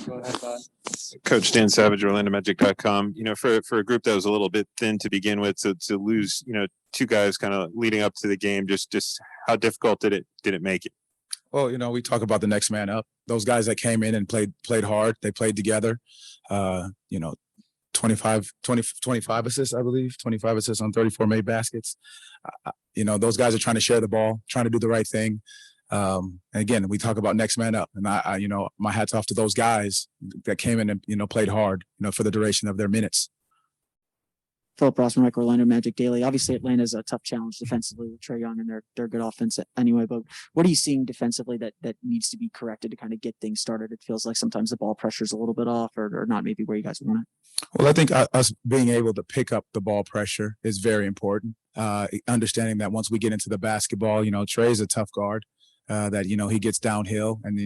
Go ahead, bud. Coach Dan Savage, OrlandoMagic.com. For a group that was a little bit thin to begin with, to lose, two guys kind of leading up to the game, just how difficult did it make it? Well, we talk about the next man up. Those guys that came in and played hard, they played together. 25 assists, I believe, 25 assists on 34 made baskets. Those guys are trying to share the ball, trying to do the right thing. And again, we talk about next man up, and I my hat's off to those guys that came in and played hard, for the duration of their minutes. Philip Rossman, Orlando Magic Daily. Obviously, Atlanta's a tough challenge defensively with Trae Young, and they're good offense anyway. But what are you seeing defensively that needs to be corrected to kind of get things started? It feels like sometimes the ball pressure's a little bit off, or not maybe where you guys want it. Well, I think us being able to pick up the ball pressure is very important. Understanding that once we get into the basketball, Trae's a tough guard. That he gets downhill, and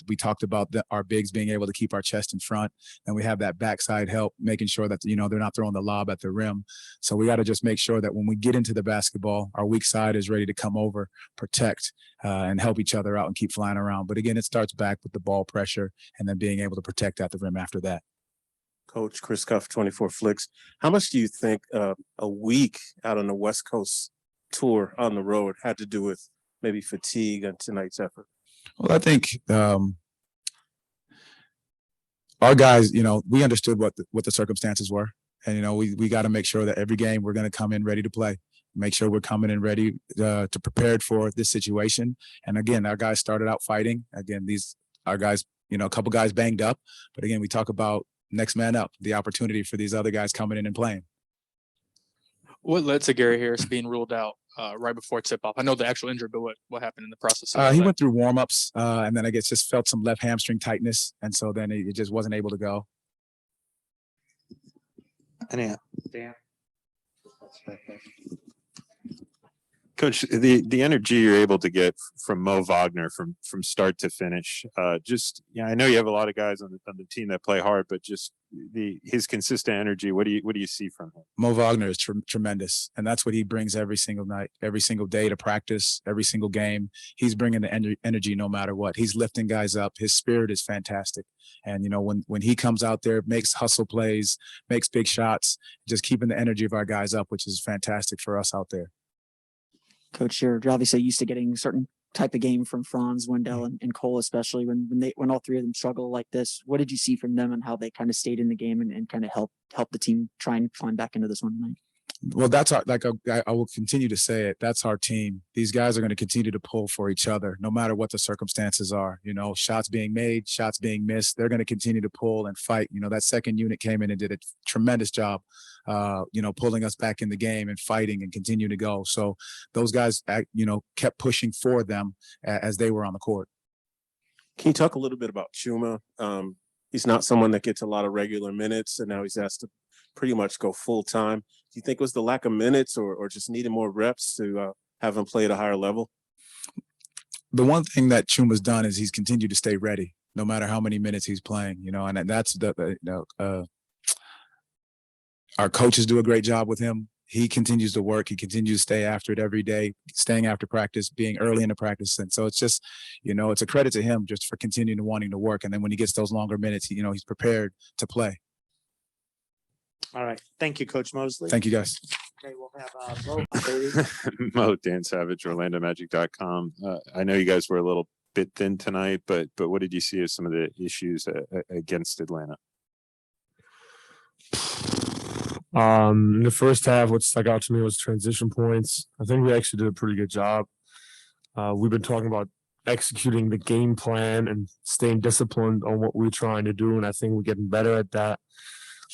we talked about our bigs being able to keep our chest in front, and we have that backside help, making sure that they're not throwing the lob at the rim. So we got to just make sure that when we get into the basketball, our weak side is ready to come over, protect, and help each other out and keep flying around. But again, it starts back with the ball pressure and then being able to protect at the rim after that. Coach Chris Cuff, 24 Flicks. How much do you think a week out on the West Coast tour on the road had to do with maybe fatigue on tonight's effort? Well, I think our guys, we understood what the circumstances were, and we got to make sure that every game we're going to come in ready to play. Make sure we're coming in ready to prepared for this situation. And again, our guys started out fighting. Again, our guys, a couple guys banged up, but again, we talk about next man up, the opportunity for these other guys coming in and playing. What led to Gary Harris being ruled out right before tip-off? I know the actual injury, but what happened in the process? He went through warm-ups, and then I guess just felt some left hamstring tightness, and so then he just wasn't able to go. Anyhow, Dan. Coach, the energy you're able to get from Mo Wagner from start to finish, I know you have a lot of guys on the team that play hard, but just his consistent energy. What do you see from him? Mo Wagner is tremendous, and that's what he brings every single night, every single day to practice, every single game. He's bringing the energy no matter what. He's lifting guys up. His spirit is fantastic, and when he comes out there, makes hustle plays, makes big shots, just keeping the energy of our guys up, which is fantastic for us out there. Coach, you're obviously used to getting a certain type of game from Franz, Wendell, and Cole, especially when all three of them struggle like this. What did you see from them and how they kind of stayed in the game and kind of help the team try and climb back into this one tonight? Well, that's I will continue to say it. That's our team. These guys are going to continue to pull for each other, no matter what the circumstances are. Shots being made, shots being missed. They're going to continue to pull and fight. That second unit came in and did a tremendous job, pulling us back in the game and fighting and continue to go. So those guys, kept pushing for them as they were on the court. Can you talk a little bit about Chuma? He's not someone that gets a lot of regular minutes, and now he's asked to pretty much go full time. Do you think it was the lack of minutes or just needing more reps to have him play at a higher level? The one thing that Chuma's done is he's continued to stay ready, no matter how many minutes he's playing. And that's our coaches do a great job with him. He continues to work. He continues to stay after it every day, staying after practice, being early into practice. And so it's just, it's a credit to him just for continuing to wanting to work. And then when he gets those longer minutes, he's prepared to play. All right. Thank you, Coach Mosley. Thank you, guys. Okay, we'll have Mo, Dan Savage, OrlandoMagic.com. I know you guys were a little bit thin tonight, but what did you see as some of the issues against Atlanta? In the first half, what stuck out to me was transition points. I think we actually did a pretty good job. We've been talking about executing the game plan and staying disciplined on what we're trying to do, and I think we're getting better at that.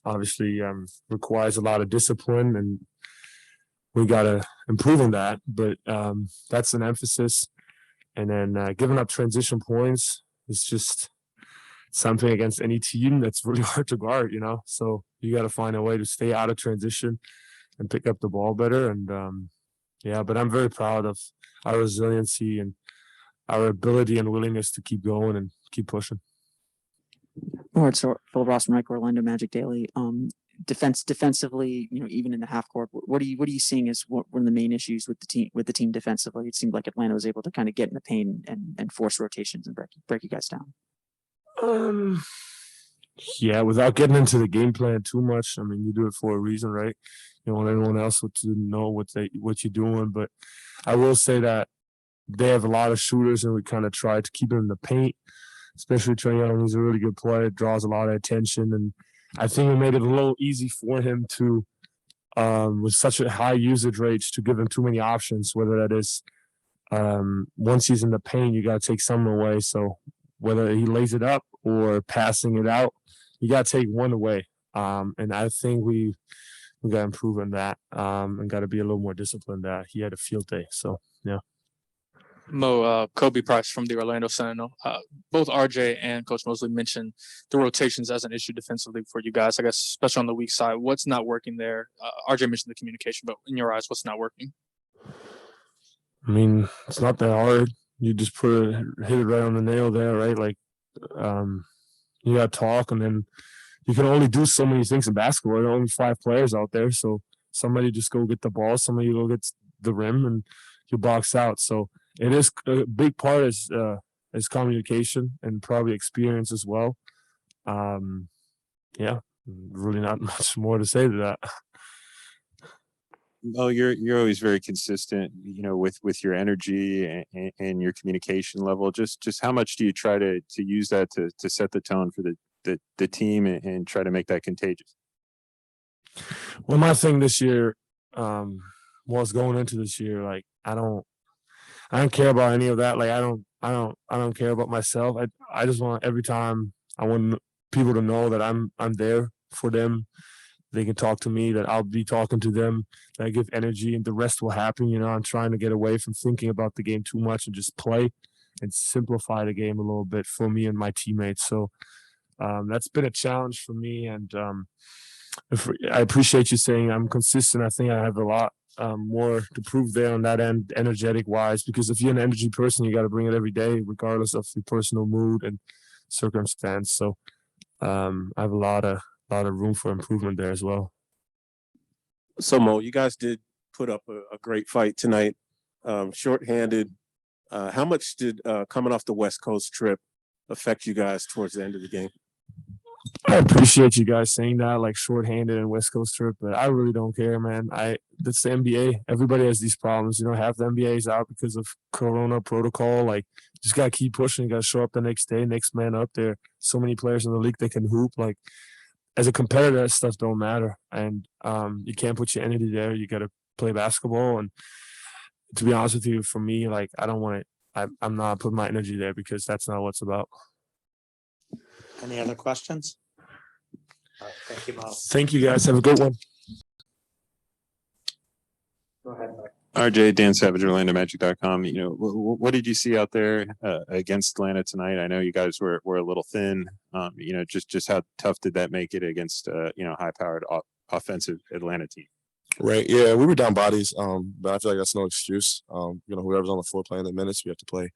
Obviously, requires a lot of discipline, and we got to improve on that. But that's an emphasis. And then giving up transition points is just something against any team that's really hard to guard, So you got to find a way to stay out of transition and pick up the ball better. And but I'm very proud of our resiliency and our ability and willingness to keep going and keep pushing. All right, so Phil Rossman, Orlando Magic Daily. Defensively, even in the half court, what are you seeing as one of the main issues with the team defensively? It seemed like Atlanta was able to kind of get in the paint and force rotations and break you guys down. Yeah, without getting into the game plan too much. I mean, you do it for a reason, right? You don't want anyone else to know what you're doing. But I will say that they have a lot of shooters, and we kind of try to keep it in the paint. Especially Trae Young, he's a really good player, draws a lot of attention, and I think it made it a little easy for him to, with such a high usage rates, to give him too many options. Whether that is once he's in the paint, you got to take some away. So whether he lays it up or passing it out, you got to take one away. And I think we got to improve on that and got to be a little more disciplined. He had a field day. So, yeah. Mo, Kobe Price from the Orlando Sentinel. Both RJ and Coach Mosley mentioned the rotations as an issue defensively for you guys, I guess, especially on the weak side. What's not working there? RJ mentioned the communication, but in your eyes, what's not working? I mean, it's not that hard. You just hit it right on the nail there, right? Like, you got to talk, and then you can only do so many things in basketball. There are only 5 players out there, so somebody just go get the ball, somebody go get the rim, and you box out. So it is a big part is communication and probably experience as well. Yeah, really not much more to say to that. Well, you're always very consistent, with your energy and your communication level. Just how much do you try to use that to set the tone for the team and try to make that contagious? Well, my thing this year was going into this year, like I don't care about any of that. Like I don't care about myself. I just want every time I want people to know that I'm there for them. They can talk to me, that I'll be talking to them, that I give energy, and the rest will happen. I'm trying to get away from thinking about the game too much and just play and simplify the game a little bit for me and my teammates. So that's been a challenge for me, and I appreciate you saying I'm consistent. I think I have a lot more to prove there on that end, energetic-wise, because if you're an energy person, you got to bring it every day, regardless of your personal mood and circumstance. So I have a lot of room for improvement there as well. So Mo, you guys did put up a great fight tonight. Shorthanded. How much did coming off the West Coast trip affect you guys towards the end of the game? I appreciate you guys saying that, like shorthanded and West Coast trip, but I really don't care, man. That's the NBA. Everybody has these problems. Half the NBA is out because of Corona protocol. Like, just gotta keep pushing. You gotta show up the next day, next man up there. So many players in the league that can hoop. Like, as a competitor, that stuff don't matter, and you can't put your energy there. You got to play basketball, and to be honest with you, for me, like I don't want it. I'm not putting my energy there because that's not what it's about. Any other questions? All right, thank you, Mo. Thank you, guys. Have a good one. Go ahead, Mike. RJ, Dan Savage, OrlandoMagic.com. What did you see out there against Atlanta tonight? I know you guys were a little thin. Just how tough did that make it against high-powered offensive Atlanta team? Right. Yeah, we were down bodies, but I feel like that's no excuse. Whoever's on the floor playing the minutes, we have to play,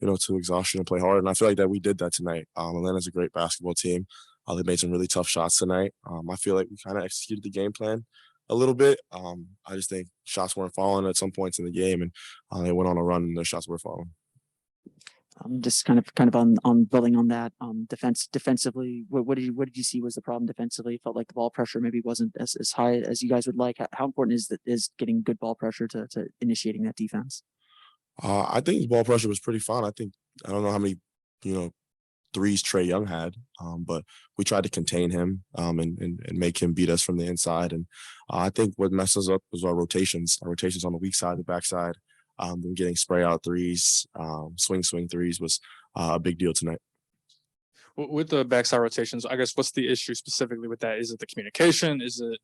to exhaustion and play hard. And I feel like that we did that tonight. Atlanta's a great basketball team. They made some really tough shots tonight. I feel like we kind of executed the game plan a little bit. I just think shots weren't falling at some points in the game, and they went on a run and their shots were falling. Just kind of on building on that, defensively, what did you see was the problem defensively? It felt like the ball pressure maybe wasn't as high as you guys would like. How important is getting good ball pressure to initiating that defense? I think the ball pressure was pretty fine. I don't know how many threes Trae Young had, but we tried to contain him and make him beat us from the inside. And I think what messed us up was our rotations on the weak side, the backside. Them getting spray out threes, swing threes was a big deal tonight. With the backside rotations, I guess what's the issue specifically with that? Is it the communication? Is it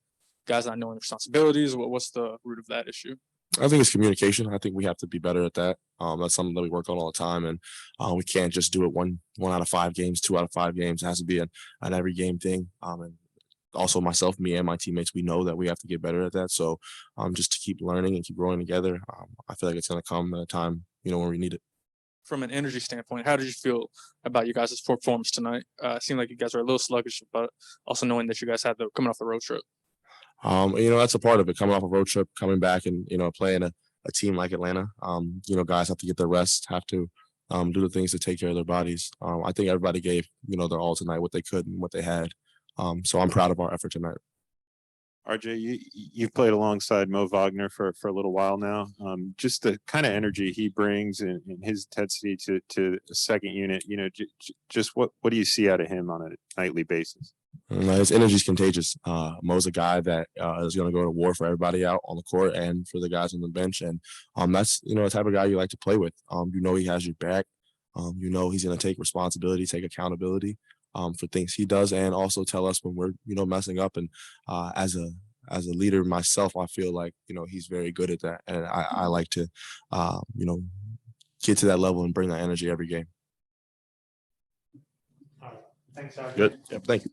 guys not knowing responsibilities? What's the root of that issue? I think it's communication. I think we have to be better at that. That's something that we work on all the time, and we can't just do it one out of 5 games, 2 out of 5 games. It has to be an every game thing. And also myself, me and my teammates, we know that we have to get better at that. So just to keep learning and keep growing together, I feel like it's going to come at a time, when we need it. From an energy standpoint, how did you feel about you guys' performance tonight? It seemed like you guys were a little sluggish, but also knowing that you guys had coming off the road trip. That's a part of it, coming off a road trip, coming back and, playing a team like Atlanta. Guys have to get their rest, have to do the things to take care of their bodies. I think everybody gave, their all tonight, what they could and what they had. So I'm proud of our effort tonight. RJ, you've played alongside Mo Wagner for a little while now. Just the kind of energy he brings and his intensity to the second unit, just what do you see out of him on a nightly basis? His energy is contagious. Mo's a guy that is going to go to war for everybody out on the court and for the guys on the bench. And that's, the type of guy you like to play with. He has your back. He's going to take responsibility, take accountability for things he does, and also tell us when we're, messing up. And as a leader myself, I feel like, he's very good at that. And I like to, get to that level and bring that energy every game. Thanks, RJ. Good. Yep, thank you.